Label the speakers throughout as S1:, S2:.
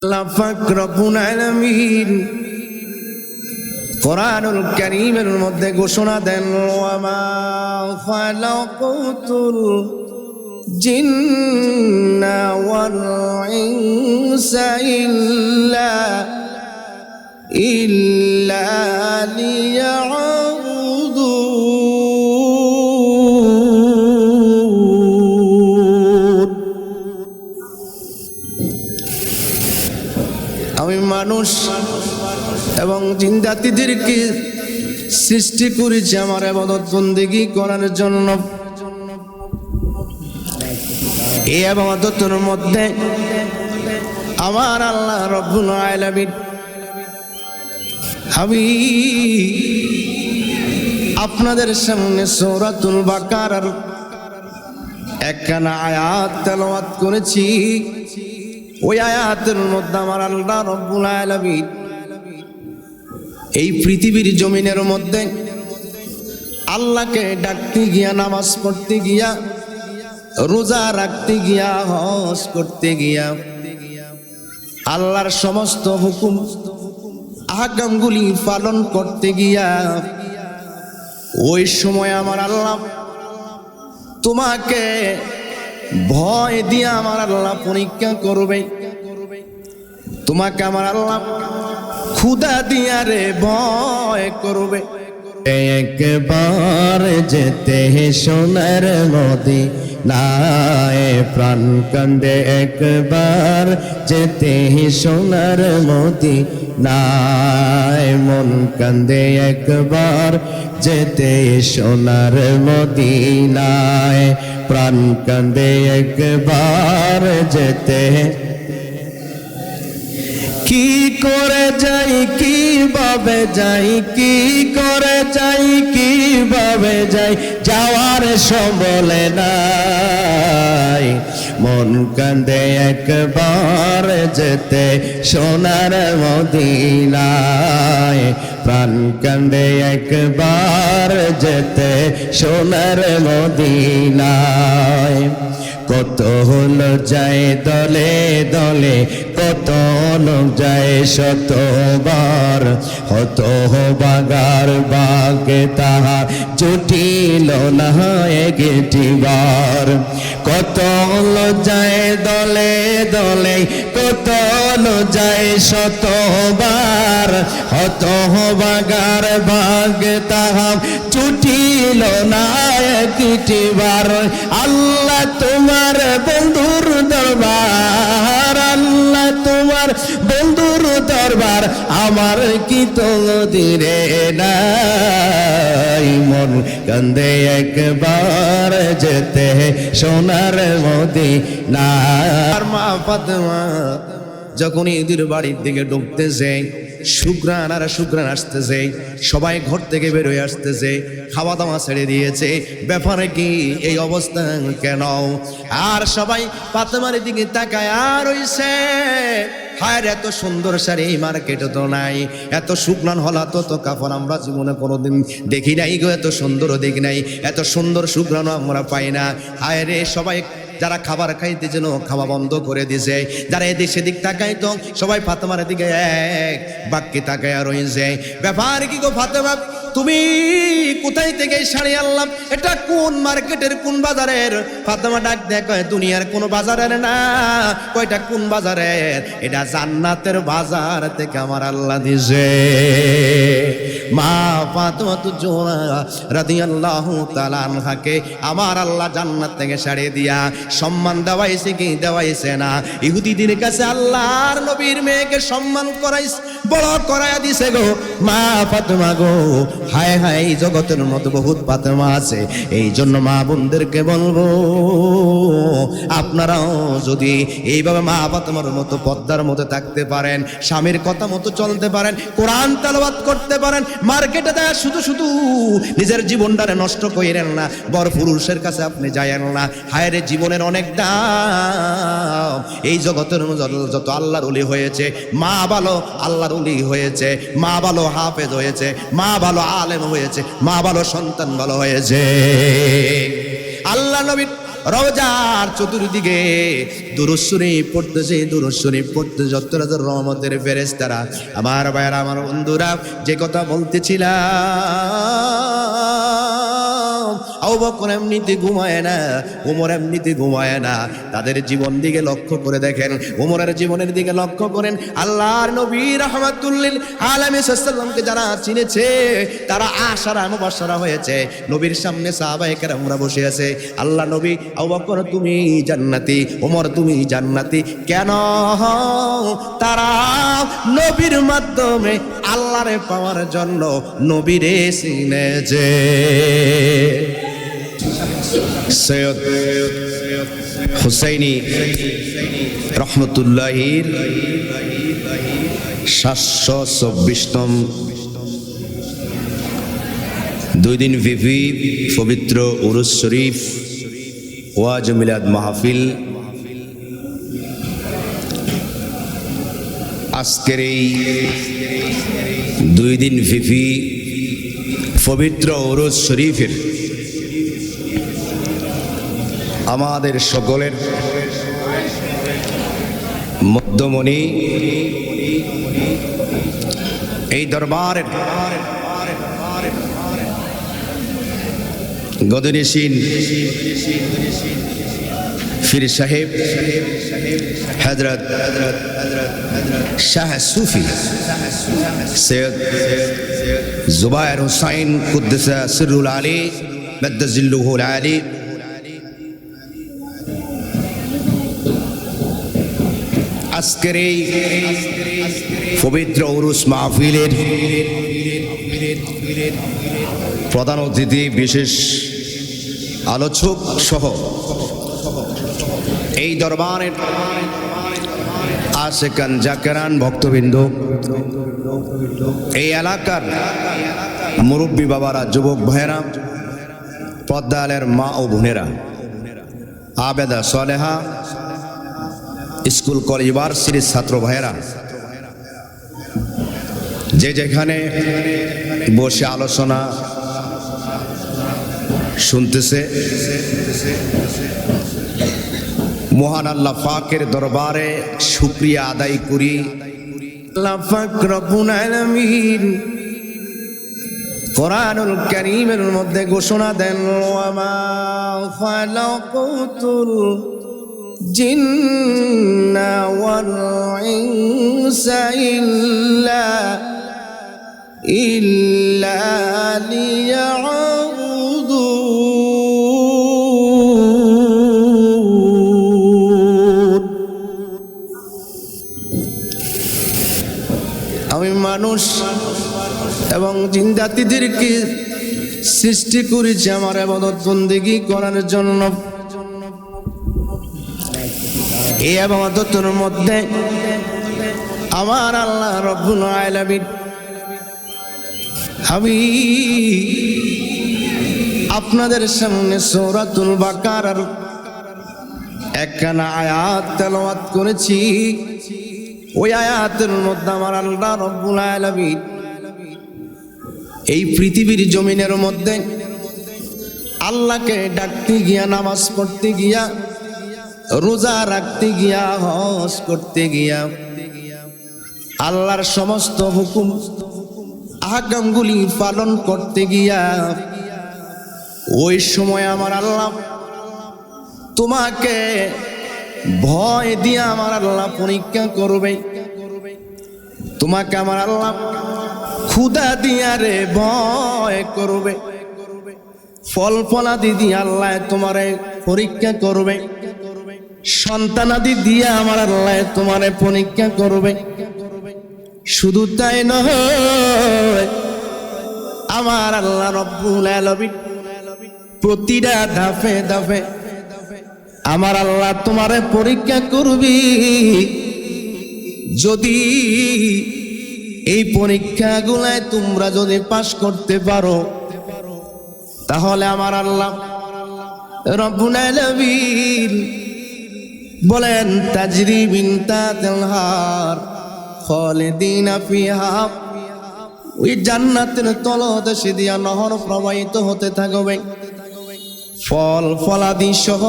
S1: আল্লাহ পাক রব্বুল আলামিন কোরআনুল কারীমের মধ্যে ঘোষণা দেন ওয়া মা খালাকুতুল জিন্না ওয়াল ইনসা ইল্লা লিয়াবুদুন। আমি মানুষ এবং জিন জাতিদেরকে সৃষ্টি করেছি আমার ইবাদত বন্দেগী করার জন্য। এই ইবাদতের মধ্যে আমার আল্লাহ রব্বুল আলামিন আমি আপনাদের সামনে সূরাতুল বাকারার একখানা আয়াত তেলাওয়াত করেছি। ওই আয়াতের মধ্যে আমার আল্লাহ রব্বুল আলামিন এই পৃথিবীর জমিনের মধ্যে আল্লাহকে ডাকতে গিয়া, নামাজ পড়তে গিয়া, রোজা রাখতে গিয়া, হজ করতে গিয়া, আল্লাহর সমস্ত হুকুম আহকামগুলি পালন করতে গিয়া, ওই সময় আমার আল্লাহ তোমাকে ভয় দিয়ে আমার আল্লাহ পরীক্ষা করবে। তোমাকে আমার আল্লাহ ক্ষুধা দিয়া রে ভয় করবে।
S2: একবার যেতে সোনার মদিনায় প্রাণ কান্দে, একবার যেতে সোনার মদিনায় মন কান্দে, একবার যেতে সোনার মদিনায় প্রাণ কান্দে, একবার যেতে। কি করে যাই, কিভাবে যাই, কি করে যাই, কিভাবে যাই, যাওয়ার সম্বলে নাই। মন কান্দে একবার যেতে সোনার মদিনায়, প্রাণ কান্দে একবার যেতে সোনার মদিনায়। কত হলো যায় দলে দলে, কত লোক যায় শতবার, হত বাগার বাগে তাহার জুটিল না একটিবার। কত লোক যায় দলে দলে, কত লোক যায় শতবার, হত বাগার বাগে তাহার জুটিল না একটিবার। আল্লাহ তোমার বন্ধুর দরবার, আল্লাহ তোমার বন্ধুর দরবার, আমার কি তকদিরে নাই। মন কান্দে একবার যেতে সোনার মদিনা।
S1: আর মা ফাতেমা যখন ঈদের বাড়ির দিকে ঢুকতেছে, সুগ্রাণ আর সুগ্রাণ আসতেছে, সবাই ঘর থেকে বের হয়ে আসতেছে, খাওয়া দাওয়া ছেড়ে দিয়েছে। ব্যাপারে কি এই অবস্থা কেন? আর সবাই ফাতেমার দিকে তাকায় আর রইছে। হায়, এত সুন্দর শাড়ি এই মার্কেটে তো নাই, এত সুগ্রাণ হলা তো কাপড় আমরা জীবনে কোনোদিন দেখি নাই গো, এত সুন্দরও দেখি নাই, এত সুন্দর সুগ্রাণও আমরা পাই না। হায় রে, সবাই যারা খাবার খাইতে যেন খাওয়া বন্ধ করে দিছে, যারা এদিক সেদিক তাকাইতো সবাই ফাতেমার দিকে এক বাক্যে তাকায় রয়েছে। ব্যাপার কি গো ফাতেমা, তুমি কোথায় থেকে শাড়ি আনলাম? এটা কোন মার্কেটের, কোন বাজারের? ফাতেমা ডাক দেখো, দুনিয়ার কোন বাজারের না, কয়টা কোন বাজারের? এটা জান্নাতের বাজার থেকে আমার আল্লাহ দিছে। মা ফাতেমা তো জোহরা রাদিয়াল্লাহু তাআলা আনহাকে আমার আল্লাহ জান্নাত থেকে শাড়ি দিয়া সম্মান দেওয়াইছে কি দেওয়াইছে না? ইহুদিদের কাছে আল্লাহর নবীর মেয়েকে সম্মান করাইছে, বড় করাইয়া দিছে গো মা ফাতেমা গো। হায় হায়, এই জগতের মতো বহুত ফাতেমা আছে। এই জন্য মা বোনদেরকে বলবো, আপনারাও যদি এইভাবে মা ফাতেমার মতো পর্দার মতো থাকতে পারেন, স্বামীর কথা মতো চলতে পারেন, কোরআন তেলাওয়াত করতে পারেন, মার্কেটে দেয় শুধু শুধু নিজের জীবনটারে নষ্ট কইরেন না, বড় পুরুষের কাছে আপনি যায়েন না। হায় রে, জীবনের অনেক দাম। এই জগতের যত আল্লাহর ওলি হয়েছে, মা ভালো আল্লাহর ওলি হয়েছে, মা ভালো হাফেজ হয়েছে, মা ভালো আলেম হয়েছে, মা ভালো সন্তান ভালো হয়েছে। আল্লাহ নবী রওজার চতুর্দিকে দুরূদ শরীফ পড়তেছে, দুরূদ শরীফ পড়তে যত রহমতের ফেরেশতারা। আমার ভাইরা, আমার বন্ধুরা, যে কথা বলতেছিলাম, আবু বকর এমনিতে ঘুমায় না, ওমর এমনিতে ঘুমায় না। তাদের জীবন দিকে লক্ষ্য করে দেখেন, ওমরের জীবনের দিকে লক্ষ্য করেন। আল্লাহর নবী রাহমাতুল্লিল আলামিন সাল্লাল্লাহু যারা চিনেছে তারা আশারা মুবাশশারা হয়েছে। নবীর সামনে সাহাবায়ে কেরামরা বসে আছে। আল্লাহ নবী, আবু বকর তুমি জান্নাতি, ওমর তুমি জান্নাতি। কেন? তারা নবীর মাধ্যমে আল্লাহরে পাওয়ার জন্য নবীরে চিনেছে। সৈয়দ হুসাইনি রহমতুল্লাহির 724তম 2 দিন ব্যাপী পবিত্র উরুস শরীফ ওয়াজ মিলাদ মাহফিল আজকের এই 2 দিন ব্যাপী পবিত্র উরুস শরীফের আমাদের সকলের মধ্যমণি, এই দরবারের গদনিশীন পীর সাহেব হযরত শাহ সুফি সৈয়দ জুবায়ের হুসাইন কুদ্দুসা সিররুল আলী মাদ্দাজিল্লুহুল আলী, আজকের এই পবিত্র উরুস মাহফিলের প্রধান অতিথি, বিশেষ আলোচক সহ এই দরবারের আশেকান জাকেরান ভক্তবৃন্দ, এই এলাকার মুরব্বী বাবারা, যুবক ভাইয়েরা, পদ্মালের মা ও বোনেরা, আবেদা সলেহা, স্কুল কলেজ ইউনিভার্সিটির ছাত্র ভাইয়েরা, যে যেখানে বসে আলোচনা শুনতেছে, মহান আল্লাহ পাকের দরবারে শুকরিয়া আদায় করি। আল্লাহ পাক রব্বুল আলামিন কোরআনুল কারীমের মধ্যে ঘোষণা দেন, ওয়া মা খালাকুতুল জিন্না ওয়াল ইনসা ইল্লা লিয়াবুদুন। আমি মানুষ এবং জিন জাতিদেরকে সৃষ্টি করেছি আমার ইবাদত বন্দেগী করার জন্য। এই ইবাদতের মধ্যে আমার আল্লাহ রব্বুল আলামিন আমি আপনাদের সামনে সূরাতুল বাকারার একখানা আয়াত তেলাওয়াত করেছি। ওই আয়াতের মধ্যে আমার আল্লাহ রব্বুল আলামিন এই পৃথিবীর জমিনের মধ্যে আল্লাহকে ডাকতে গিয়া, নামাজ পড়তে গিয়া, রোজা রাখতে গিয়া, হজ করতে গিয়া, আল্লাহর সমস্ত হুকুম আহকামগুলি পালন করতে গিয়া, ওই সময় আমার আল্লাহ তোমাকে ভয় দিয়ে আমার আল্লাহ পরীক্ষা করবে। তোমাকে আমার আল্লাহ ক্ষুধা দিয়া রে ভয় করবে, ফল ফলাদি দিয়ে আল্লাহ তোমারে পরীক্ষা করবে, সন্তানাদি দিয়ে আমার আল্লাহ তোমারে পরীক্ষা করবে। শুধু তাই নয়, আমার আল্লাহ রব্বুল আলামিন প্রতিটা ধাপে ধাপে আমার আল্লাহ তোমারে পরীক্ষা করবি। যদি এই পরীক্ষাগুলায় তোমরা যদি পাশ করতে পারো, তাহলে আমার আল্লাহ রব্বুল আলামিন বলেন, তাজরি মিন তাহতিল হার খালিদিনা ফিহা, ওই জান্নাতের তলদেশে দিয়া নহর প্রবাহিত হতে থাকবে, ফল ফলাদি সহ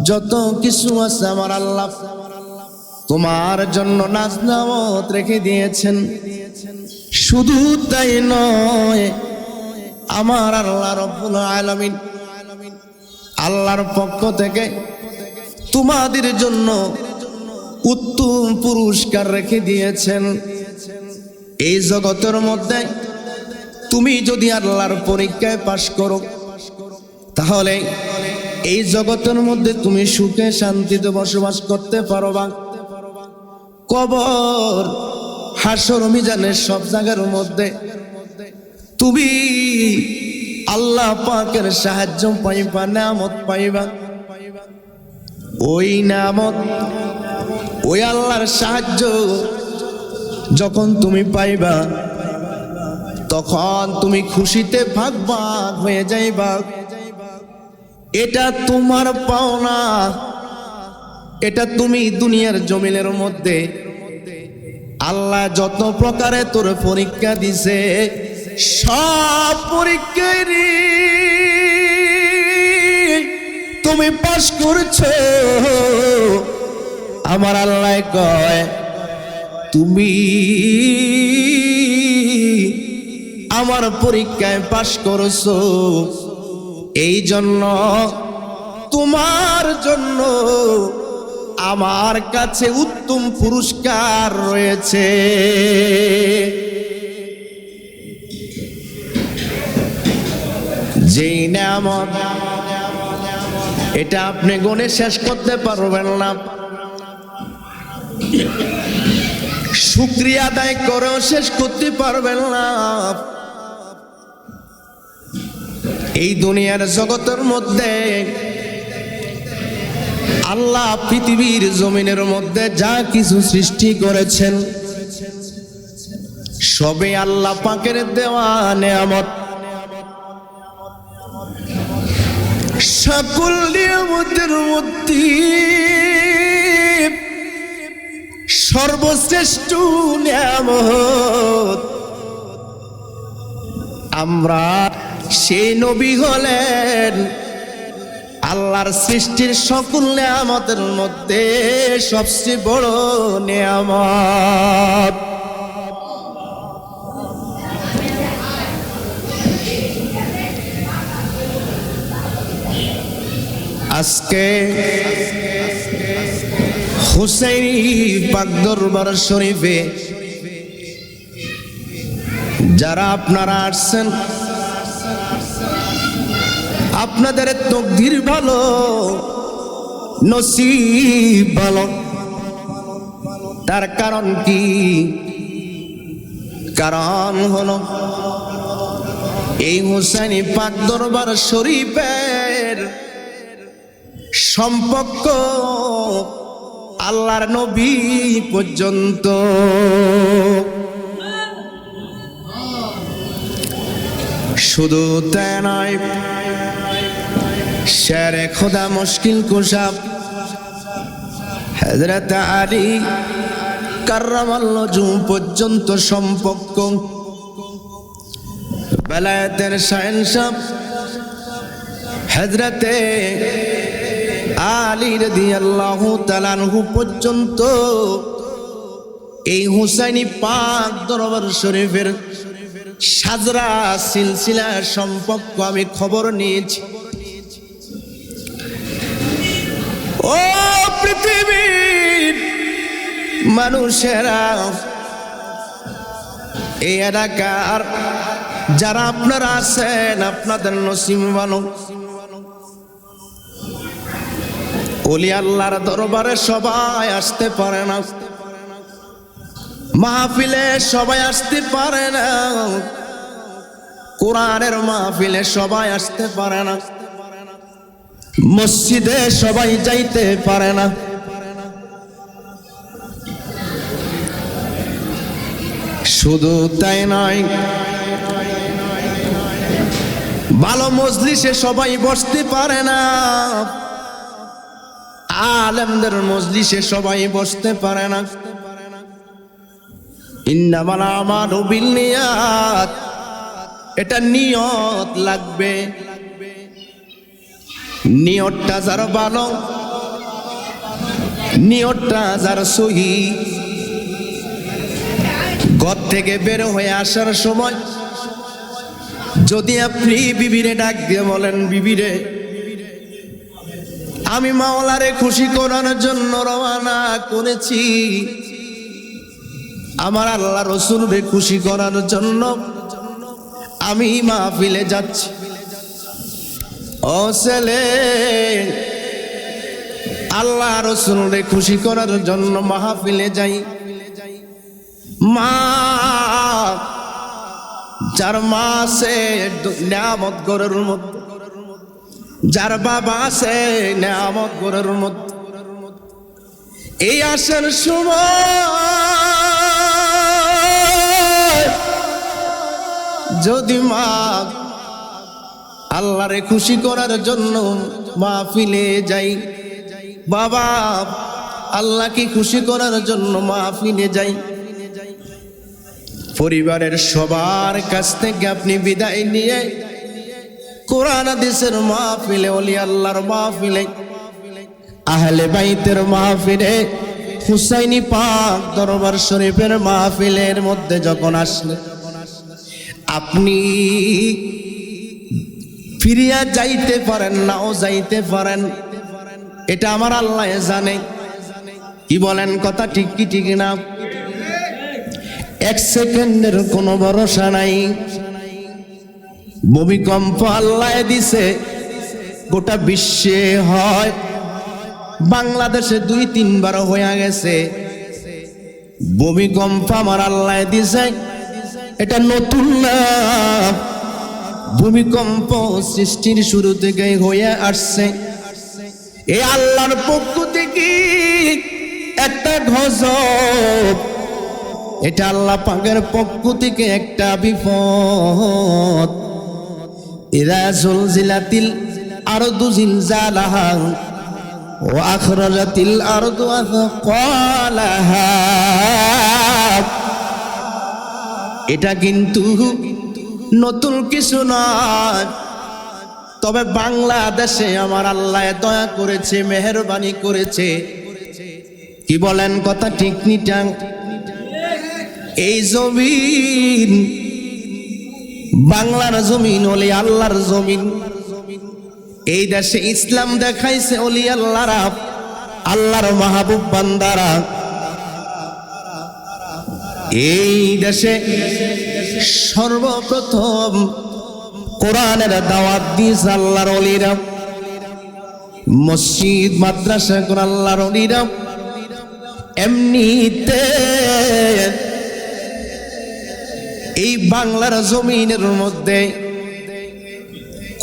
S1: যত কিছু আছে আমার আল্লাহ তোমার জন্য নাজ নেয়ামত রেখে দিয়েছেন। শুধু তাই নয়, আমার আল্লাহ রব্বুল আলামিন আল্লাহর পক্ষ থেকে তোমাদের জন্য উত্তম পুরস্কার রেখে দিয়েছেন। এই জগতের মধ্যে তুমি যদি আল্লাহর পরীক্ষায় পাশ করো, তাহলে এই জগতের মধ্যে তুমি সুখে শান্তিতে বসবাস করতে পারবা। কবর, হাসর, মিজানের সব জায়গার মধ্যে তুমি আল্লাহ পাকের সাহায্য পাইবা, নিয়ামত পাইবা। ওই নিয়ামত, ওই আল্লাহর সাহায্য যখন তুমি পাইবা, তখন তুমি খুশিতে ভাগ হয়ে যাইবা। এটা তোমার পাওনা। এটা তুমি দুনিয়ার জমিনের মধ্যে আল্লাহ যত প্রকারে তোর পরীক্ষা দিছে, সব পরীক্ষারই তুমি পাশ করছো। আমার আল্লাহ কয় তুমি আমার পরীক্ষায় পাশ করছো, এই জন্য তোমার জন্য আমার কাছে উত্তম পুরস্কার রয়েছে। যেই নিয়ামত, এটা আপনি গুণে শেষ করতে পারবেন না, শুকরিয়া আদায় করেও শেষ করতে পারবেন না। এই দুনিয়ার জগতের মধ্যে আল্লাহ পৃথিবীর জমিনের মধ্যে যা কিছু সৃষ্টি করেছেন, সবে আল্লাহ পাকের দেওয়া নিয়ামত। সকল নিয়ামতের মধ্যে সর্বশ্রেষ্ঠ নিয়ামত আমরা সেই নবী হলেন আল্লাহর সৃষ্টির সকল নিয়ামতের মধ্যে সবচেয়ে বড় নিয়ামত। আজকে হুসাইনি পাক দরবার শরীফে যারা আপনারা আসছেন, আপনাদের তকদির ভালো, নসিব ভালো। তার কারণ কি? কারণ হলো এই হুসাইনি পাক দরবার শরীফের সম্পর্ক আল্লাহর নবী পর্যন্ত। শুধু তাই নয়, শেরে খোদা মুশকিল কুশা হযরত আলী কাররামাল্লাহু পর্যন্ত সম্পর্ক। বেলায়েতের শাহেনশাহ হযরত আলী রাদিয়াল্লাহু তাআলা আনহু পর্যন্ত এই হুসাইনি পাক দরবার শরীফের সাজরা সিলসিলা সম্পর্ক আমি খবর নিয়েছি। ও পৃথিবীর মানুষেরা, এই এলাকার যারা আপনারা আছেন, আপনাদের নসিব ভালো। ওলি আল্লাহর দরবারে সবাই আসতে পারে না, মাহফিলে সবাই আসতে পারে না, কোরআনের মাহফিলে সবাই আসতে পারে না, মসজিদে সবাই যাইতে পারে না। শুধু তাই নয়, ভালো মজলিসে সবাই বসতে পারে না, আলেমদের মজলিসে সবাই বসতে পারে না। ইন্নামাল আমালু বিন্নিয়াত, এটা নিয়ত লাগবে। নিয়তটা যার ভালো, নিয়তটা যার সহি, ঘর থেকে বের হয়ে আসার সময় যদি আপনি বিবিরে ডাক দিয়ে বলেন, বিবিরে আমি মাওলারে খুশি করার জন্য রওনা করেছি, আমার আল্লাহ রসুলকে খুশি করার জন্য আমি মাহফিলে যাচ্ছি। ও ছেলে, আল্লাহ রসুলকে খুশি করার জন্য মাহফিলে যাই। মা, যার মা আছে নিয়ামত গরের মধ্যে, যার বাবা আছে নিয়ামত গরের মধ্যে। এই আসার সময় যদি মা আল্লাহরে খুশি করার জন্য মাহফিলে যাই, বাবা আল্লাহকে খুশি করার জন্য মাহফিলে যাই, পরিবারের সবার কাছ থেকে আপনি বিদায় নিয়ে কোরআন হাদিসের মাহফিলে, ওলি আল্লাহর মাহফিলে, আহলে বাইতের মাহফিলে, হুসাইনি পাক দরবার শরীফের মাহফিলের মধ্যে যখন আসলে আপনি ফিরিয়া যাইতে পারেন, নাও যাইতে পারেন, এটা আমার আল্লাহ জানে। কি বলেন, কথা ঠিক কি ঠিক না? এক সেকেন্ডের কোনো ভরসা নাই। ভূমিকম্প আল্লাহ দিছে, গোটা বিশ্বে হয়, বাংলাদেশে 2-3 বার হয়ে গেছে। ভূমিকম্প আমার আল্লাহ দিছে, এটা নতুন না। ভূমিকম্প সৃষ্টির শুরু থেকে হয়ে আসছে। এই আল্লাহর পক্ষ থেকে একটা গজব, এটা আল্লাহ পাকের পক্ষ থেকে একটা বিপদ। ইযা জুলজিলাতিল আরদু জিলজালাহা ওয়া আখরাজাতিল আরদু আথকালাহা। এটা কিন্তু নতুন কিছু নয়, তবে বাংলাদেশে আমার আল্লাহ দয়া করেছে, মেহেরবানি করেছে। কি বলেন, কথা ঠিক নিটাং? এই জমিন বাংলার জমিন, ওলি আল্লাহর জমিন। এই দেশে ইসলাম দেখাইছে ওলি আল্লাহরা, আল্লাহর মাহবুব বান্দারা। এই দেশে সর্বপ্রথম কোরআনের দাওয়াত দিয়েছে আল্লাহর ওলিরা। মসজিদ মাদ্রাসা করে আল্লাহর ওলিরা। এমনিতে এই বাংলার জমিনের মধ্যে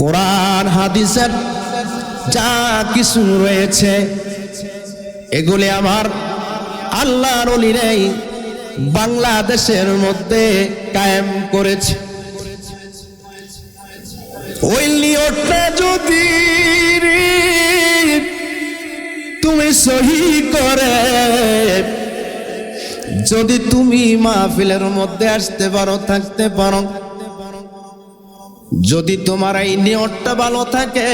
S1: কোরআন হাদিসের যা কিছু রয়েছে, এগুলি আমার আল্লাহর ওলিরাই বাংলাদেশের মধ্যে কায়েম করেছে। ওই নিয়তটা যদি তুমি সহি করে, যদি তুমি মাহফিলের মধ্যে আসতে পারো, থাকতে পারো, যদি তোমার এই নিয়তটা ভালো থাকে,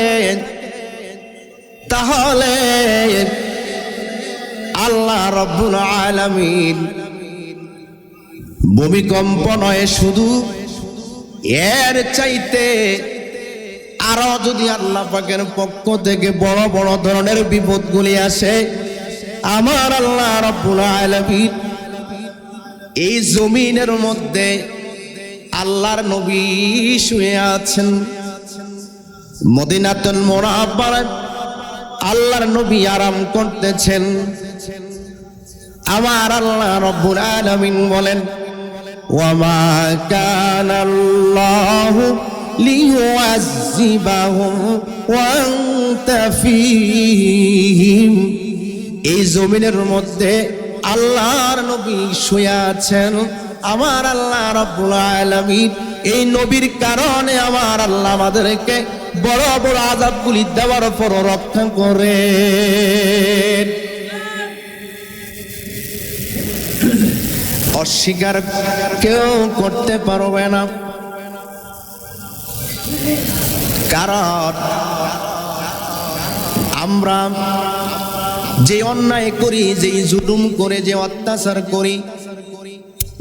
S1: তাহলে আল্লাহ রাব্বুল আলামিন ভূমিকম্প নয়, শুধু এর চাইতে আরো যদি আল্লাহ পাকের পক্ষ থেকে বড় বড় ধরনের বিপদগুলি আসে, আমার আল্লাহ রাব্বুল আলামিন এই জমিনের মধ্যে আল্লাহর নবী শুয়ে আছেন। মদিনাতুল মুনাওয়ারায় আল্লাহর নবী আরাম করতেছেন। আমার আল্লাহ রাব্বুল আলামিন বলেন, ওয়ামা কানাল্লাহু লিয়ুআযযিবাহুম ওয়া আনতা ফীহিম। এই জমিনের মধ্যে আল্লাহর নবী শুয়ে আছেন। আমার আল্লাহ রাব্বুল আলামিন এই নবীর কারণে আমার আল্লাহ আমাদেরকে বড় বড় আযাবগুলি দেওয়ার পর রক্ষা করে। অস্বীকার কেউ করতে পারবে না, কারণ আমরা যে অন্যায় করি, যে জুলুম করে, যে অত্যাচার করি,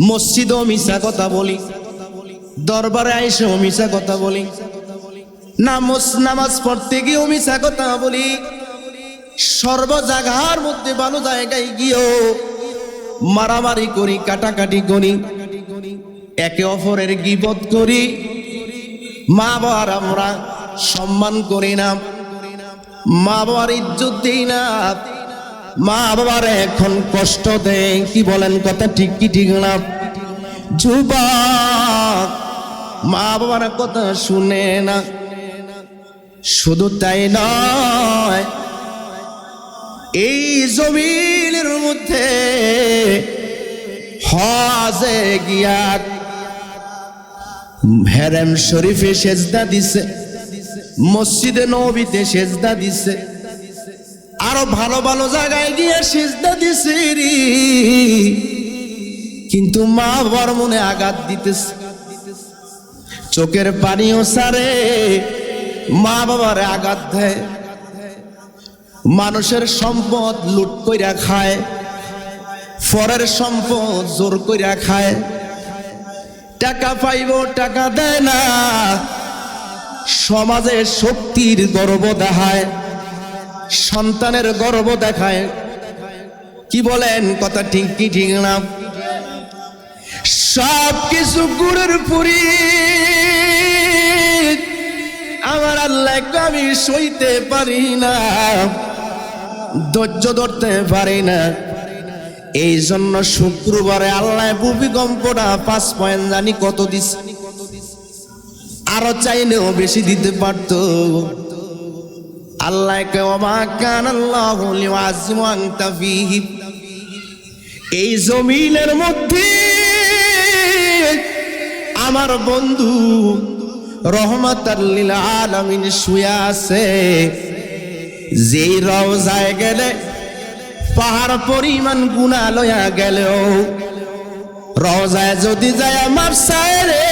S1: মসজিদেও মিশা কথা বলি, দরবারে আইসেও মিশা কথা বলি, নামাজ পড়তে গিয়েও মিশা কথা বলি, সর্ব জায়গার মধ্যে ভালো জায়গায় গিয়েও মারামারি করি, কাটাকাটি করি, একে অপরের গীবত করি, মা বাবার আমরা সম্মান করি না, মা বাবার ইজ্জত দিই না, মা বাবার এখন কষ্ট দেয়। কি বলেন, কথা ঠিক কি ঠিক না? যুবক মা বাবার কথা শুনে না। শুধু তাই নয়, এই জমিনের মধ্যে হজে গিয়া হেরেম শরীফে সেজদা দিছে, মসজিদে নববীতে সেজদা দিছে, আরো ভালো ভালো জায়গায় গিয়ে সেজদা দিছে রে, কিন্তু মা বাবার মনে আঘাত দিতেছে, চোখের পানিও সারে, মা বাবার আঘাত দেয়, মানুষের সম্পদ লুট কইরা খায়, পরের সম্পদ জোর কইরা খায়, টাকা পাইব টাকা দেয় না, সমাজে শক্তির গর্ব দেখায়, সন্তানের গর্ব দেখায়। কি বলেন, কথা ঠিক কি ঠিক না? সব কিছু গুড়ের পুরি আমার আল্লাহ আমি সইতে পারি না, ধৈর্য ধরতে পারি না। এই জন্য শুক্রবারে আল্লাহ ভূমিকম্পটা 5 পয়েন্ট জানি কত দিছে, আরো চাইলেও বেশি দিতে পারত। আল্লাহকে ওমা কানাল্লাহু লিওয়াজিমু আনতা ফীহি, এই জমিনের মধ্যে আমার বন্ধু রহমাতাল লিল আলামিন শুয়ে আছে। যেই রওজায় গেলে পাহাড় পরিমাণ গুনাহ লয়া গেলেও রওজায় যদি যায় আমার সায়রে,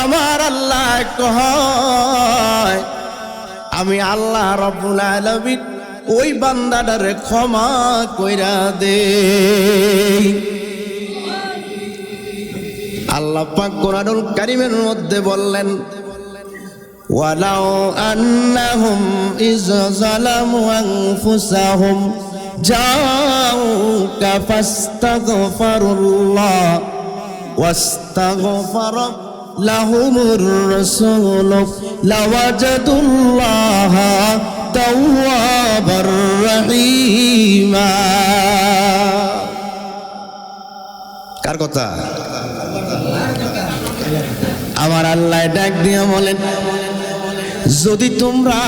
S1: আমার আল্লাহ কয় আমি আল্লাহ রাব্বুল আলামিন ওই বান্দাটারে ক্ষমা কইরা দেই। আল্লাহ পাক কোরআনুল কারীমের মধ্যে বললেন, ওয়ালাউ আন্নাহুম ইয যালামু আনফুসাহুম জাউকা ফাস্তাগফিরুল্লাহ ওয়াস্তাগফারা লাহুমুর রাসূল লাওয়াজাদুল্লাহা তাওয়াবার রহিমা। কার কথা? আমার আল্লাহ ডাক দিয়ে বলেন, যদি তোমরা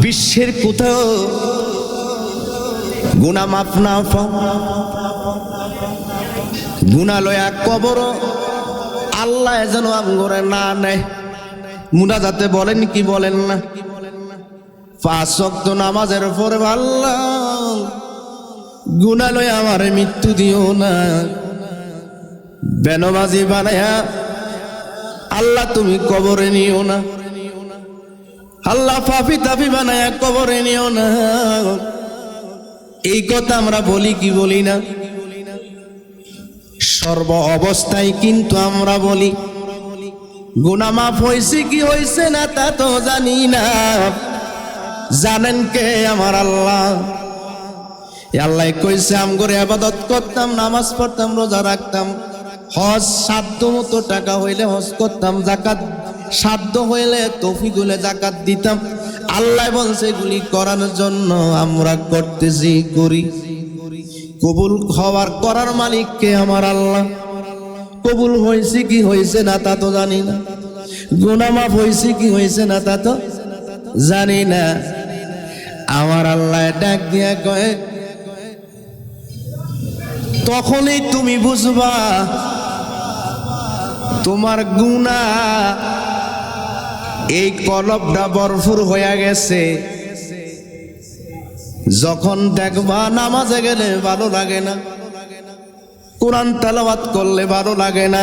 S1: বিশ্বের কোথাও গুনাহ মাফ না পাও, গুনাহ লয়া কবর আল্লাহ যেন আমগরে না নেয়। মুনাজাতে বলেন কি বলেন না, 5 ওয়াক্ত নামাজের পরে আল্লাহ গুনাহ লয়া আমারে মৃত্যু দিও না। বেনমাজি বানায়া আল্লাহ তুমি কবরে নিও না, আল্লাহ পাপী তাপী বানায়া কবরে নিও না। এই কথা আমরা বলি কি বলি না? সর্ব অবস্থায় কিন্তু আমরা বলি। গুনাহ মাফ হয়েছে কি হয়েছে না তা তো জানি না, জানেন কে? আমার আল্লাহ। আল্লাহ কইছে আমগরে ইবাদত করতাম, নামাজ পড়তাম, রোজা রাখতাম, হজ সাধ্য মতো টাকা হইলে হজ করতাম, যাকাত সাধ্য হইলে তৌফিক হইলে যাকাত দিতাম। আল্লাহ বলছে এগুলি করার জন্য আমরা করতেছি, করি। কবুল হওয়ার করার মালিক কে? আমার আল্লাহ। কবুল হয়েছে কি হয়েছে না তা তো জানি না, গুনাহ মাফ হয়েছে কি হয়েছে না তা তো জানি না। আমার আল্লাহ ডাক দিয়া কয়, তখনই তুমি বুঝবা তোমার গুনাহ এই কলবটা ভরপুর হয়ে গেছে। যখন দেখবা নামাজে গেলে ভালো লাগে না, কোরআন তেলাওয়াত করলে ভালো লাগে না,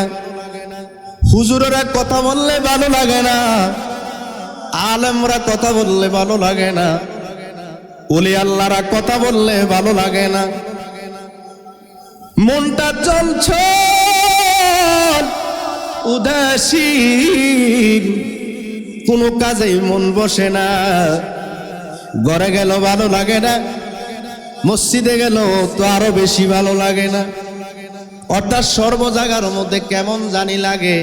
S1: হুজুরের কথা বললে ভালো লাগে না, আলেমরা কথা বললে ভালো লাগে না, ওলি আল্লাহরা কথা বললে ভালো লাগে না, মনটা চঞ্চল উদাসীন, কোনো কাজেই মন বসে না, ঘরে গেল ভালো লাগে না, মসজিদে গেল তো আরো বেশি ভালো লাগে না, অর্থাৎ সর্ব জায়গার মধ্যে কেমন জানি লাগে।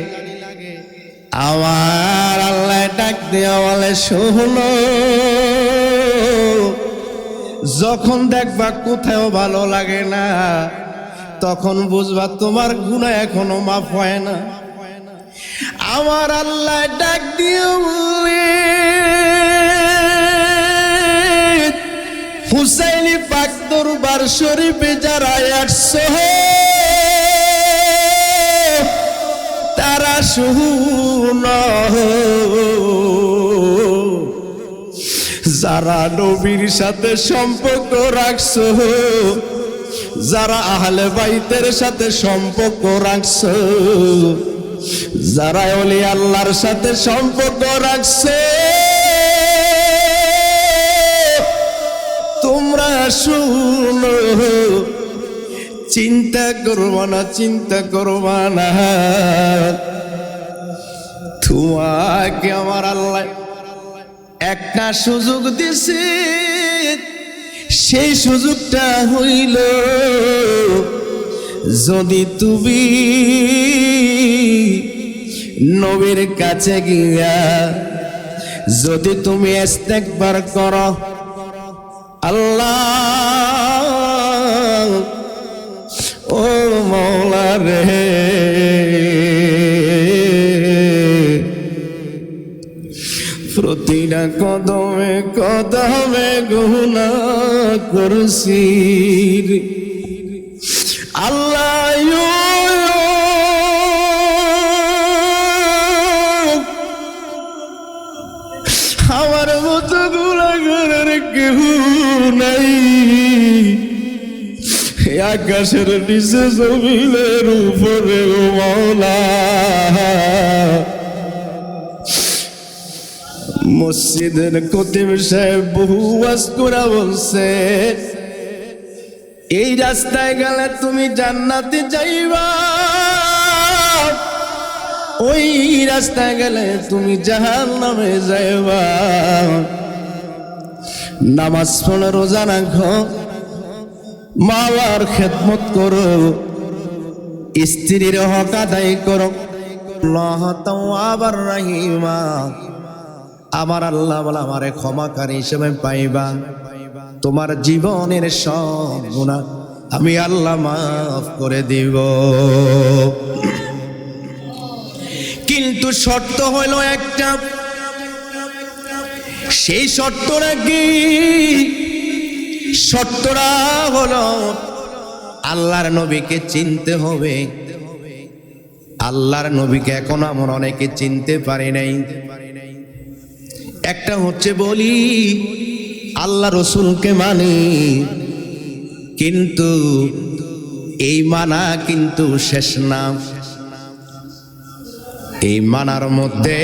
S1: আমার আল্লাহ ডাক দিয়া বলে, শোনো, যখন দেখবা কোথাও ভালো লাগে না, তখন বুঝবা তোমার গুনাহ এখনো মাফ হয় না। আমার আল্লাহ ডাক দিয়ে বলে, হুসাইনি পাক দরবার শরীফে যারা আসছো তারা শুনো, যারা নবীর সাথে সম্পর্ক রাখছো, যারা আহলে বাইতের সাথে সম্পর্ক রাখছো, যারা ওলি আল্লাহর সাথে সম্পর্ক রাখছো, তোমরা শুনো, চিন্তা করবা না, চিন্তা করবা না, তোমাকে আমার আল্লাহ একটা সুযোগ দিছে, সেই সুযোগটা হইল যদি তুমি নবীর কাছে গিয়া যদি তুমি ইস্তেগফার করো, আল্লাহ ও মওলা রে, প্রতিটা কদমে কদমে গুনাহ করছি আল্লাহ, আমার মতো গুনাহগারের কেউ নাই, আকাশের নিচে জমিনের উপরে মওলা। মসজিদের খতিব সাহেব বহু ওয়াজ করে বলছে, এই রাস্তায় গেলে তুমি জান্নাতে যাইবা, ওই রাস্তায় গেলে তুমি জাহান্নামে যাইবা। নামাজ পড়ো, রোজা রাখো, মা বাবার খেদমত করো, স্ত্রীর হক আদায় করো। আল্লাহ তাওয়াবার রহিমা, আমার আল্লাহ বলে আমারে ক্ষমাকারী হিসেবে পাইবা, তোমার জীবনের সব গুনাহ আমি আল্লাহ মাফ করে দিব। কিন্তু শর্ত হলো একটা, সেই শর্তটা কি? শর্তটা হলো আল্লাহর নবীকে চিনতে হবে। আল্লাহর নবীকে এখন আমরা অনেকে চিনতে পারি নাই। একটা হচ্ছে বলি আল্লাহ রসুলকে মানি, কিন্তু এই মানা কিন্তু শেষ না। এই মানার মধ্যে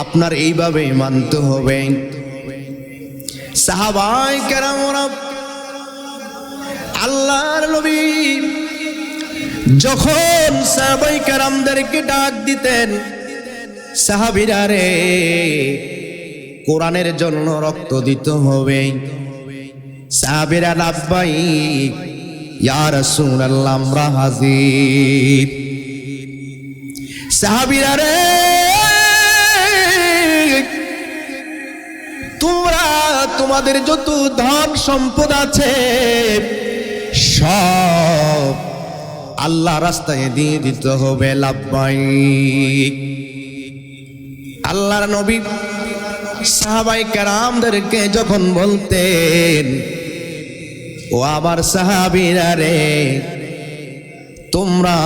S1: আপনার এইভাবে মানতে হবে। সাহাবায়ে কেরামরা আল্লাহর নবী যখন সাহাবায়ে কেরামদেরকে ডাক দিতেন, সাহাবীরা রে কোরআনের জন্য রক্ত দিতে হবে, সাহাবীরা লাব্বাইক ইয়া রাসূলুল্লাহ আমরা হাজির। সাহাবীরা রে তোমরা তোমাদের যত ধন সম্পদ আছে সব আল্লাহ রাস্তায় দিয়ে দিতে হবে। লাব্বাইক। আল্লাহর নবী সাহাবায়ে কেরামদেরকে যখন বলতেন, ও আমার সাহাবীরা রে তোমরা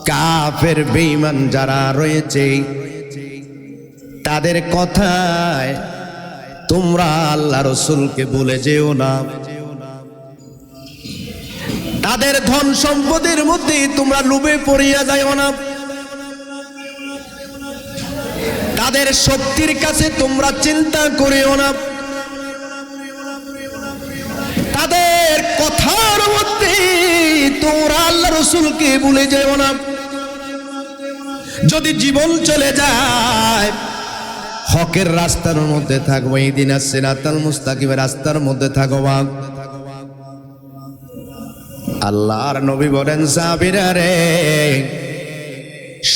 S1: কাফের বেঈমান যারা রয়েছে তাদের কথায় তোমরা আল্লাহ রসুলকে বলে যেও না, তাদের ধন সম্পদের মধ্যে তোমরা লোভে পড়িয়া যাও না। তাদের শক্তির কাছে তোমরা চিন্তা করিও না, তাদের কথার মধ্যে তোমরা আল্লাহ রাসূলকে ভুলে যেও না। যদি জীবন চলে যায়, হকের রাস্তার মধ্যে থাকবো, ইহদিনাস সিরাতাল মুস্তাকিমের রাস্তার মধ্যে থাকবা। আল্লাহর নবী বলেন, সাহাবীরা রে,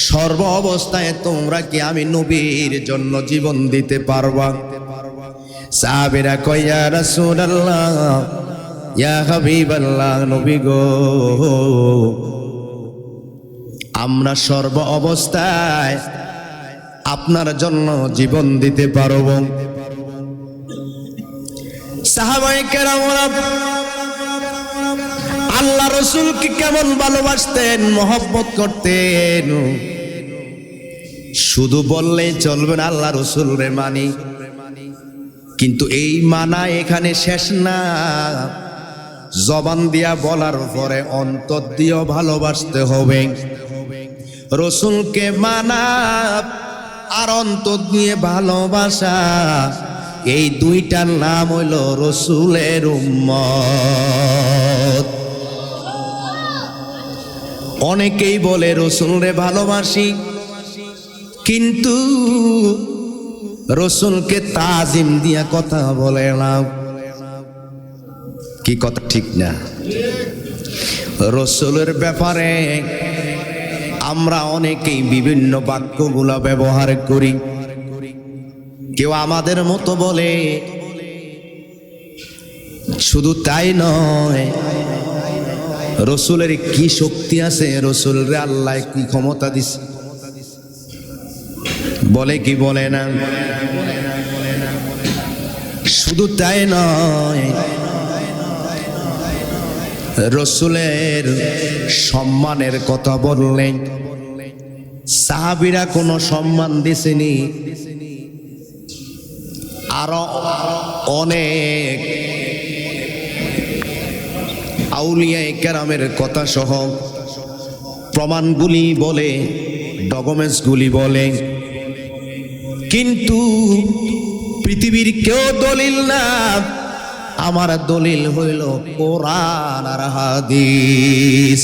S1: সর্ব অবস্থায় তোমরা কি আমি নবীর জন্য জীবন দিতে পারবা? সাহাবীরা কয়, ইয়া রাসূলুল্লাহ, ইয়া হাবিবাল্লাহ, নবী গো, আমরা সর্ব অবস্থায় আপনার জন্য জীবন দিতে পারব। সাহাবায়ে কেরামরা আল্লাহ রাসূলকে কেমন ভালোবাসতেন, মহব্বত করতেন। শুধু বললেই চলবে না আল্লাহ রাসূল রে মানি, কিন্তু এই মানা এখানে শেষ না। জবান দিয়া বলার পরে অন্তর দিয়েও ভালোবাসতে হবে। রাসূলকে মানা আর অন্তর দিয়ে ভালোবাসা, এই দুইটার নাম হইল রাসূলের উম্মত। অনেকেই বলে রাসূলরে ভালোবাসি, কিন্তু রাসূলকে তাজিম দিয়া কথা বলে না। কি কথা ঠিক না? রাসূলের ব্যাপারে আমরা অনেকেই বিভিন্ন বাক্যগুলা ব্যবহার করি। কেউ আমাদের মতো বলে, শুধু তাই নয়, রাসূলের কি শক্তি আছে, রাসূলরে আল্লাহ কি ক্ষমতা দিছে, বলে কি বলে না? শুধু তাই নয়, রাসূলের সম্মানের কথা বললেন। সাহাবীরা কোনো সম্মান দিছেনি? আরো অনেক আউলিয়ায়ে কেরামের কথা সহ প্রমাণগুলি বলে, ডকুমেন্টসগুলি বলে, কিন্তু পৃথিবীর কেউ দলিল না। আমার দলিল হইল কোরআন আর হাদিস।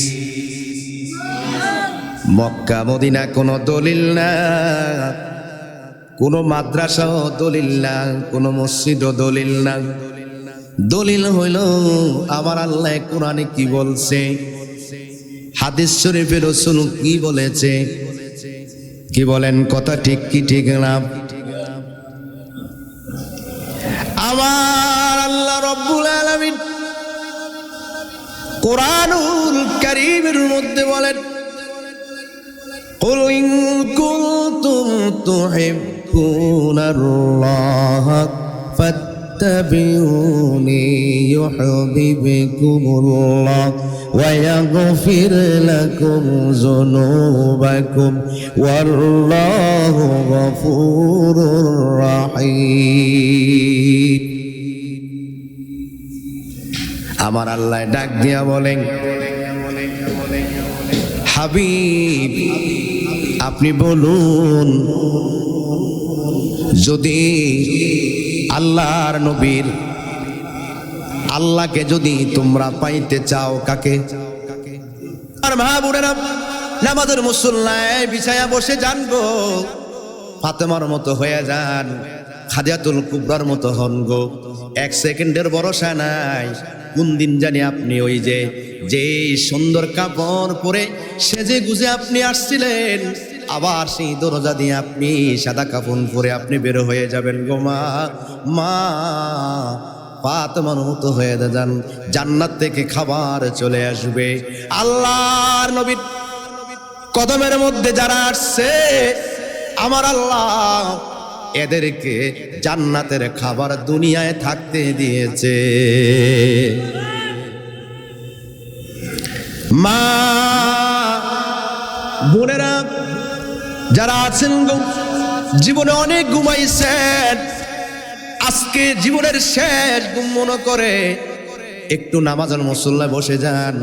S1: মক্কা মদিনা কোনো দলিল না, কোনো মাদ্রাসাও দলিল না, কোনো মসজিদও দলিল না। দলিল হইল আমার আল্লাহ কোরআনে কি বলছে, হাদিস শরীফে রাসূল কি বলেছে। কি বলেন? কথা ঠিক কি ঠিক না? আমার আল্লাহ রব্বুল আলামিন কোরআনুল কারীমের মধ্যে বলেন, কুল ইন কুনতুম তুহিব্বুনাল্লাহ ফাত্তাবিউনি ইউহিব্বুকুমুল্লাহ ওয়া ইয়াগফির লাকুম যুনুবাকুম ওয়াল্লাহু গফুরুর রাহিম। আমার আল্লাহ ডাক দিয়া বলেন, হাবিব আপনি বলুন, যদি আল্লাহর নবীর আল্লাহকে যদি তোমরা পাইতে চাও, কাকে? আর মা বোনেরা, নামাজের মুসল্লায় বিছায়া বসে যান গো, ফাতেমার মতো হয়ে যান, খাদিজাতুল কুবরার মতো হন গো। এক সেকেন্ডের ভরসা নাই, কোন দিন জানি আপনি ওই যে সুন্দর কাপড় পরে সেজে গুজে আপনি আসছিলেন, আবার সেই দরজা দিয়ে আপনি সাদা কাপড় পরে আপনি বের হয়ে যাবেন গো। মা ফাতেমার মতো হয়ে যান, জান্নাত থেকে খাবার চলে আসবে। আল্লাহর নবীর কদমের মধ্যে যারা আসছে, আমার আল্লাহ এদেরকে জান্নাতের খাবার দুনিয়ায় থাকতে দিয়েছে। মা বোনেরা যারা আছেন গো, জীবনে অনেক ঘুমাইছেন, আজকে জীবনের শেষ ঘুম মনে করে একটু নামাজের মুসল্লায় বসে যান।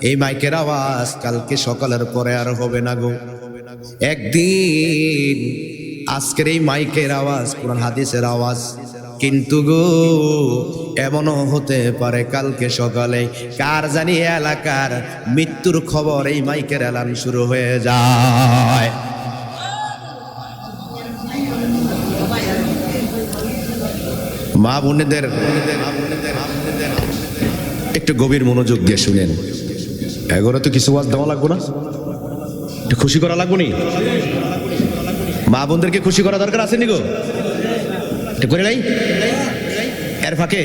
S1: এই মাইকের আওয়াজ কালকে সকালের পরে আর হবে না গো। একদিন আজকের এই মাইকের আওয়াজ কোরআন হাদিসের আওয়াজ, কিন্তু গো এমনও হতে পারে কালকে সকালে কার জানি এলাকার মৃত্যুর খবর এই মাইকের এলান শুরু হয়ে যায়। মা বোনেদের একটু গভীর মনোযোগ দিয়ে শুনেন। এগোরে তো কিছু ওয়াজ দেওয়া লাগবো না, একটু খুশি করা লাগবো নি? মা বোনদেরকে খুশি করা দরকার আছে নি গো? একটু করে নাই এর ফাঁকে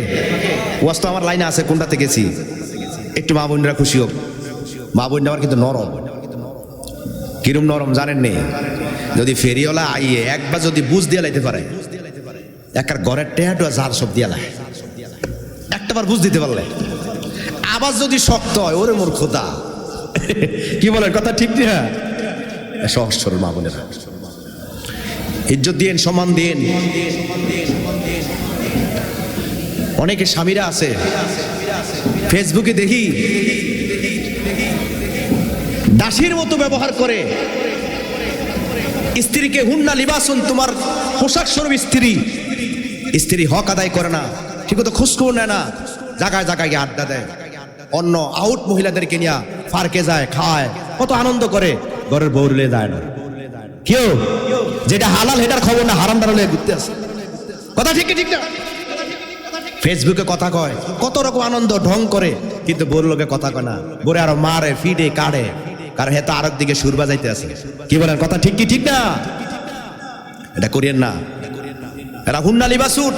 S1: ওয়াজ তো আমার লাইনে আছে, কোনটাতে গেছি, একটু মা বোনরা খুশি হোক। মা বোনরা আমার কিন্তু নরম, কিরম নরম জানেন নে? যদি ফেরিওয়ালা আইয়ে একবার যদি বুঝ দিয়ে লাইতে পারে, একার ঘরের টেহাটো জার সব দিয়া লাই, একটাবার বুঝ দিতে পারলে, আবার যদি শক্ত হয় ওরে মোর খোদা, কি বলেন কথা ঠিক না? সহজ সরল মা বোনেরা, ইজ্জত দিয়েন, সম্মান দিয়েন। অনেকে স্বামীরা আছে ফেসবুকে দেখি দাসীর মতো ব্যবহার করে, স্ত্রীকে হুন্না লিবাসুন, তোমার পোশাক স্বরূপ স্ত্রী, স্ত্রী হক আদায় করে না, ঠিক মতো খোঁজখবর নেয় না, জায়গায় জায়গায় গিয়ে আড্ডা দেয়, অন্য আউট মহিলাদেরকে নিয়ে পার্কে যায়, খায়, কত আনন্দ করে, ঘরের বউরে যায় না। কেউ যেটা হালাল হেটার খবর না, হারাম দাঁড়ালে ঘুরতে আসে, কথা ঠিক ঠিক না? ফেসবুকে কথা কয়, কত রকম আনন্দ ঢং করে, কিন্তু বোর লোকে কথা কয় না, বোরে আরো মারে ফিডে কাড়ে, কারণ হেতা আরেক দিকে সুর বাজাইতে আছে। কি বলেন কথা ঠিক কি ঠিক না? এটা করিয়েন না। এরা হুন্না লিবাসুন,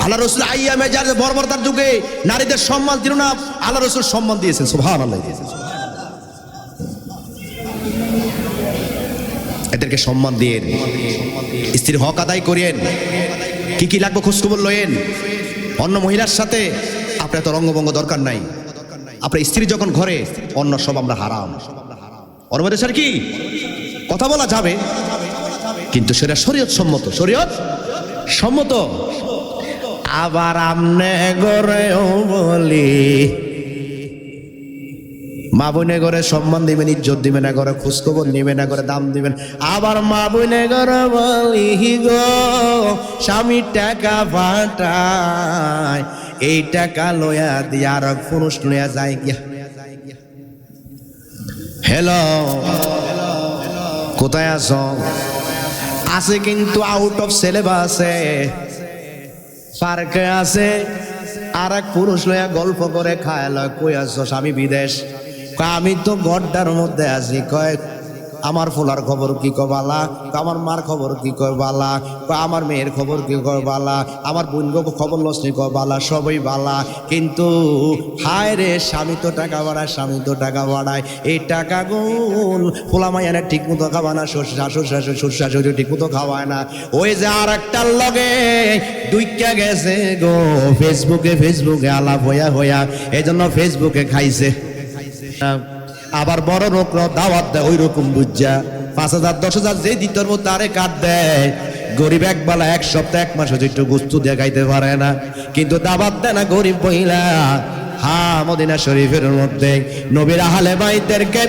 S1: আল্লাহ রসুল আইয়া মেজার বর্বরতার যুগে নারীদের সম্মান দিল না, আল্লাহ রসুল সম্মান দিয়েছেন, সুবহানাল্লাহ দিয়েছেন। এদেরকে সম্মান দিয়ে স্ত্রীর হক আদায় করিয়েন, কি কি লাগবে খোঁজখবর লয়েন। অন্য মহিলার সাথে আপনার তো রঙ্গভঙ্গ দরকার নাই, আপনার স্ত্রী যখন ঘরে, অন্য সব আমরা হারাম। ওর মধ্যে স্যার কি কথা বলা যাবে, কিন্তু সেটা শরীয়ত সম্মত, শরীয়ত সম্মত। আবার আমনে গরেও বলি, মা বোনে ঘরে সম্মান দিবেন, ইজ্জত দিবেন না, ঘরে খোঁজখবর নিবেন না, ঘরে দাম দিবেন। আবার মা বোনে ঘরে বলি গো স্বামী টাকা পাঠায়, এই টাকা লয়া দিয়ে আর পুরুষ লয়া যায় গিয়া। হ্যালো, কোথায় আছো? আছে কিন্তু আউট অফ সিলেবাসে, পার্কে আছে, আর এক পুরুষ লয়া গল্প করে খায়, লয় কই আছো? স্বামী বিদেশ। আমি তো গড্ডার মধ্যে আছি। কয় আমার ফুলার খবর কি কয় বালা, আমার মার খবর কি কয় বালা, আমার মেয়ের খবর কি কয় বালা, আমার বোন খবর লসনি কয় বালা, সবই বালা। কিন্তু হায় রে, স্বামী তো টাকা বাড়ায়, স্বামী তো টাকা বাড়ায়, এই টাকা গুণ ফুলা মাইয়ানে ঠিক মতো খাওয়ায় না, শ্বশুর শাশুড়ি ঠিক মতো খাওয়ায় না। ওই যে আর একটার লগে দুইটা গেছে গো ফেসবুকে আলাপ হইয়া, এই জন্য ফেসবুকে খাইছে। আবার বড় লোকরা দাওয়াত দেয় ওই রকম বুঝা, 5,000 10,000 যে দিতর মতো তারে কাট দেয়। গরিব একবেলা এক সপ্তাহ এক মাস হচ্ছে একটু গুস্তু দিয়ে খাইতে পারে না, কিন্তু দাওয়াত দেয় না গরিব মহিলা। হ্যাঁ, মদিনা শরীফের মধ্যে নবীর আহলে বাইতদেরকে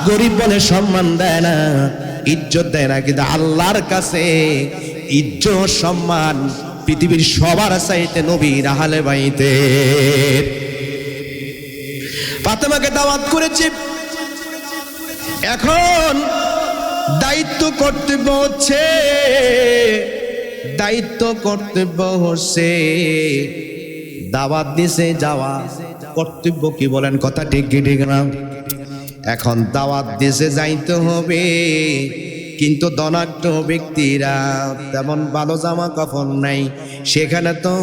S1: গরিব বলে সম্মান দেয় না, ইজ্জত দেয় না, কিন্তু আল্লাহর কাছে ইজ্জত সম্মান পৃথিবীর সবার চাইতে নবীর আহলে বাইতের। ফাতেমাকে দাওয়াত করেছে, এখন দায়িত্ব কর্তব্য হচ্ছে দাওয়াত দিছে যাওয়া কর্তব্য। কি বলেন কথা ঠিক কি ঠিক না? এখন দাওয়াত দিছে যাইতে হবে, কিন্তু ধনাঢ্য ব্যক্তিরা তেমন ভালো জামা কাপড় নাই, সেখানে তো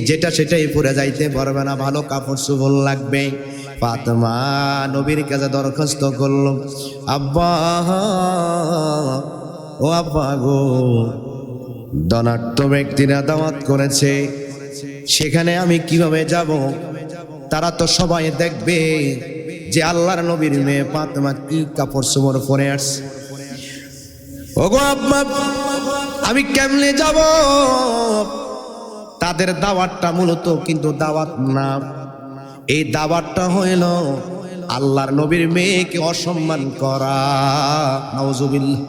S1: যেটা সেটাই পরে যাইতে পারবে না, ভালো কাপড় চোপড় লাগবে। ফাতেমা নবীর কাছে দরখাস্ত করল, আব্বা ও আব্বা গো, ধনাঢ্য ব্যক্তিরা দাওয়াত করেছে, সেখানে আমি কিভাবে যাব? তারা তো সবাই দেখবে যে আল্লাহর নবীর মেয়ে ফাতেমা কি কাপড় চোপড় পরে আসছে। ওগো আব্বা, আমি কেমনে যাব? তাদের দাওয়াতটা মূলত কিন্তু দাওয়াত না, এই দাওয়াতটা হইল আল্লাহর নবীর মেয়েকে অসম্মান করা, নাউজুবিল্লাহ।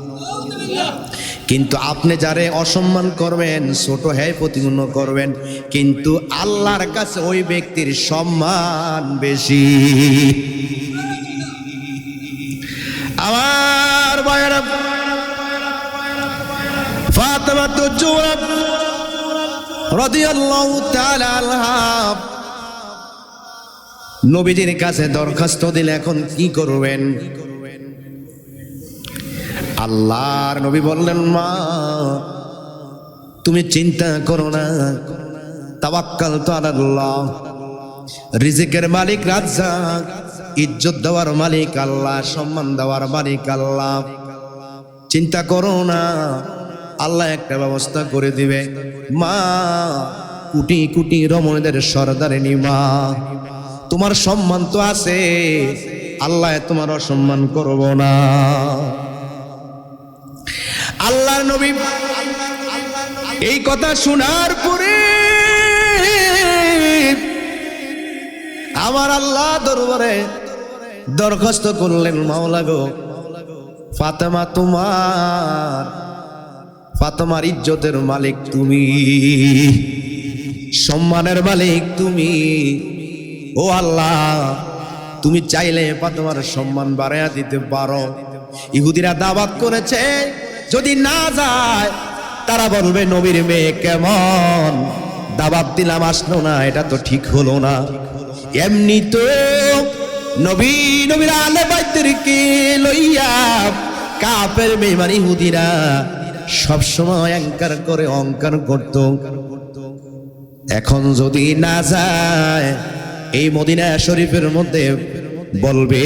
S1: কিন্তু আপনি যারে অসম্মান করবেন, ছোট হ্যায় প্রতিপন্ন করবেন, কিন্তু আল্লাহর কাছে ওই ব্যক্তির সম্মান বেশি। আমার ভাইয়েরা, ফাতেমা তুজুরা রাদিয়াল্লাহু তাআলা আনহা নবীজির কাছে দরখাস্ত দিলে এখন কি করবেন? আল্লাহর নবী বললেন, মা তুমি চিন্তা করো না, তাওয়াক্কালতু আলাল্লাহ, রিজিকের মালিক রাজ্জাক, ইজ্জত দেওয়ার মালিক আল্লাহ, সম্মান দেওয়ার মালিক আল্লাহ, চিন্তা করো না, আল্লাহ একটা ব্যবস্থা করে দিবে। মা কোটি কোটি রমণীদের সর্দারিনী মা, তোমার সম্মান তো আছে, আল্লাহ তোমার অসম্মান করব না। আল্লাহর নবী এই কথা শোনার পরে আমার আল্লাহ দরবারে দরখাস্ত করলেন, মাওলা গো, ফাতেমা ফাতেমার ইজ্জতের মালিক তুমি, সম্মানের মালিক তুমি। ও আল্লাহ, তুমি চাইলে ফাতেমার সম্মান বাড়াইয়া দিতে পারো। ইহুদিরা দাওয়াত করেছে, যদি না যায় তারা বলবে নবীর মেয়ে কেমন, দাওয়াত দিলাম আসলো না, এটা তো ঠিক হলো না। এমনি তো নবীর আলে বাইতদেরকে লইয়া কাফের বেঈমান ইহুদিরা সবসময় অহংকার করত। এখন যদি না যায়, এই মদিনা শরীফের মধ্যে বলবে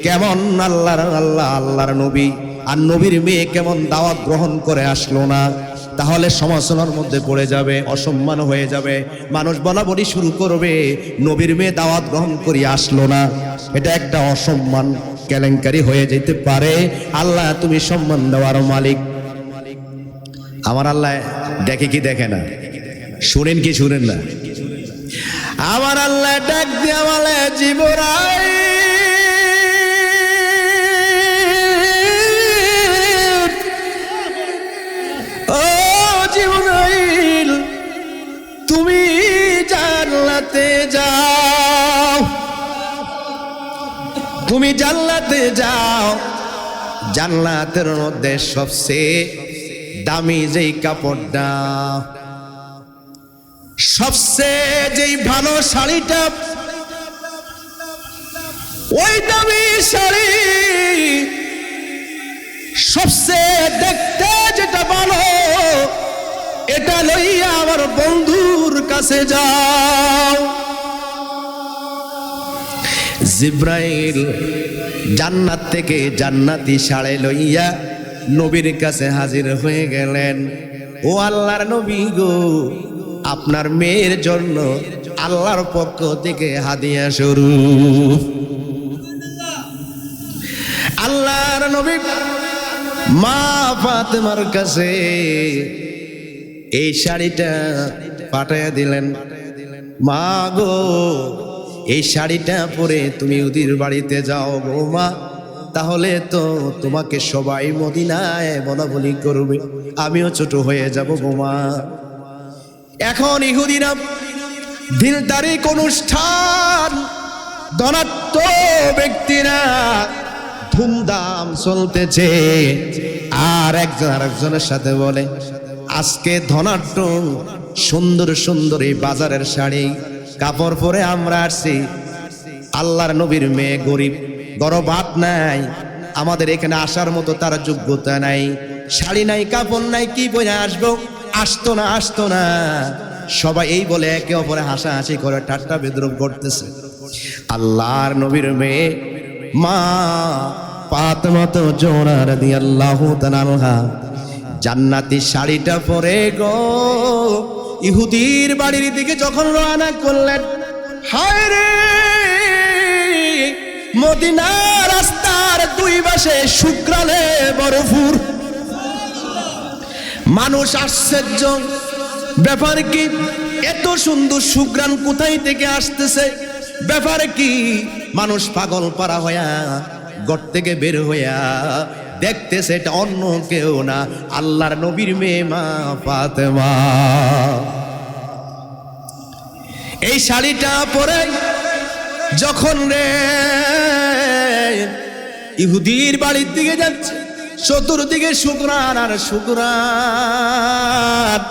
S1: কেমন আল্লাহর নবী আর নবীর মেয়ে কেমন দাওয়াত গ্রহণ করে আসলো না, তাহলে সমালোচনার মধ্যে পড়ে যাবে, অসম্মান হয়ে যাবে, মানুষ বলাবলি শুরু করবে, নবীর মেয়ে দাওয়াত গ্রহণ করে আসলো না, এটা একটা অসম্মান, কেলেঙ্কারি হয়ে যেতে পারে। আল্লাহ তুমি সম্মান দেওয়ার মালিক। আমার আল্লাহ দেখে কি দেখে না? শুনেন কি শুনেন না? আমার আল্লাহ ডাক দিয়া বলে, জিবরাইল, ও জিবরাইল, তুমি জান্নাতে যাও, তুমি জান্নাতে যাও। জান্নাতের মধ্যে সবচেয়ে দামি যেই কাপড়টা, সবচেয়ে যেই ভালো শাড়িটা, ওই দামি শাড়ি, সবচেয়ে দেখতে যেটা ভালো, এটা লইয়া আমার বন্ধুর কাছে যাও। জিব্রাইল জান্নাত থেকে জান্নাতি শাড়ি লইয়া নবীর কাছে হাজির হয়ে গেলেন। ও আল্লাহর নবী গো, আপনার মেয়ের জন্য আল্লাহর পক্ষ থেকে হাদিয়া স্বরূপ। আল্লাহর নবী মা ফাতেমার কাছে এই শাড়িটা পাঠাইয়া দিলেন। মা গো, এই শাড়িটা পরে তুমি ওদের বাড়িতে যাও গো মা, তাহলে তো তোমাকে সবাই মদিনায় বলাবলি করবে, আমিও ছোট হয়ে যাব গো মা। এখন ইহুদিরা দিন তারিখ অনুষ্ঠান, ধনাত্ম ব্যক্তিরা ধুমধাম চলতেছে, আর একজন আরেকজনের সাথে বলে, আজকে ধনাট্য সুন্দর সুন্দর এই বাজারের শাড়ি কাপড় পরে আমরা আসছি, আল্লাহর নবীর মেয়ে গরিব, গরব ভাত নাই, আমাদের এখানে আসার মতো তার যোগ্যতা নাই, শাড়ি নাই, কাপড় নাই, কি পরে আসবো? আসতো না। সবাই এই বলে একে অপরে হাসাহাসি করে ঠাট্টা বিদ্রুপ করতেছে। আল্লাহর নবীর মেয়ে মা ফাতেমা জোহরা রাদিয়াল্লাহু তাআলা আনহা জান্নাতি শাড়িটা পরে গো ইহুদির বাড়ির দিকে যখন রওনা করলেন, হায় রে, মদিনার রাস্তার দুই পাশে শুকরানে ভরপুর, মানুষ আশ্চর্য, ব্যাপার কি? এত সুন্দর সুঘ্রাণ কোথায় থেকে আসতেছে? ব্যাপার কি? মানুষ পাগল পারা হইয়া ঘর থেকে বের হইয়া দেখতেছে এটা অন্য কেউ না, আল্লাহর নবীর মেয়ে মা ফাতেমা। এই শাড়িটা পরে যখন রে ইহুদির বাড়ির দিকে যাচ্ছে, চতুর্দিকে শুকরান আর শুকরান।